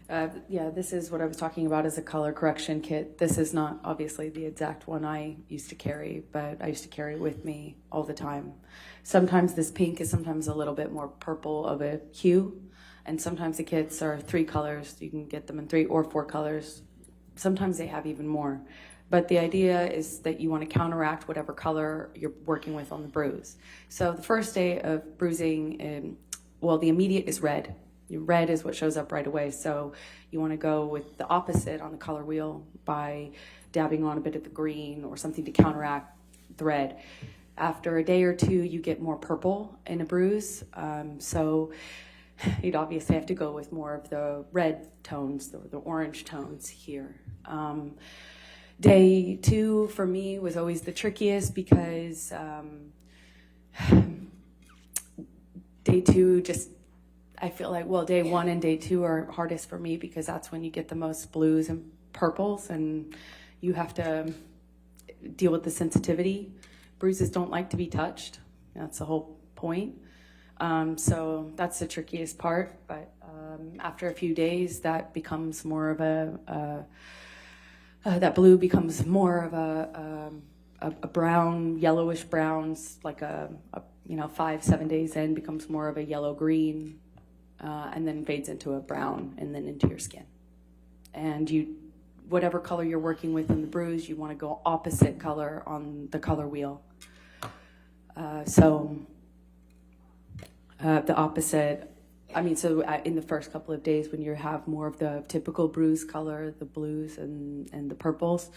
Yeah, this is what I was talking about as a color correction kit. This is not obviously the exact one I used to carry, but I used to carry it with me all the time. Sometimes this pink is sometimes a little bit more purple of a hue, and sometimes the kits are 3 colors. You can get them in 3 or 4 colors. Sometimes they have even more. But the idea is that you want to counteract whatever color you're working with on the bruise. So the first day of bruising, well, the immediate is red. Red is what shows up right away. So you want to go with the opposite on the color wheel by dabbing on a bit of the green or something to counteract the red. After a day or two, you get more purple in a bruise. So you'd obviously have to go with more of the red tones, the orange tones here. Day 2 for me was always the trickiest because day 2 just, I feel like, well, day 1 and day 2 are hardest for me because that's when you get the most blues and purples and you have to deal with the sensitivity. Bruises don't like to be touched. That's the whole point. So that's the trickiest part. But after a few days, that becomes more of that blue becomes more of a brown, yellowish browns, like 5-7 days in, becomes more of a yellow-green, and then fades into a brown and then into your skin. And whatever color you're working with in the bruise, you want to go opposite color on the color wheel. The opposite, in the first couple of days when you have more of the typical bruise color, the blues and the purples,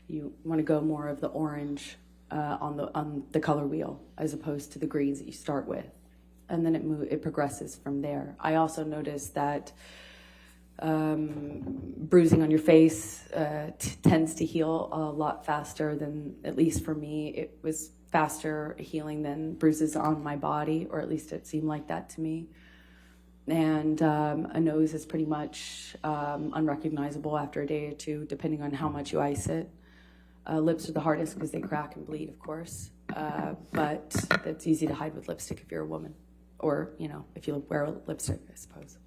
you want to go more of the orange on the color wheel as opposed to the greens that you start with. And then it progresses from there. I also noticed that bruising on your face tends to heal a lot faster than, at least for me, it was faster healing than bruises on my body, or at least it seemed like that to me. And a nose is pretty much unrecognizable after a day or 2, depending on how much you ice it. Lips are the hardest because they crack and bleed, of course. But it's easy to hide with lipstick if you're a woman, or if you wear lipstick, I suppose.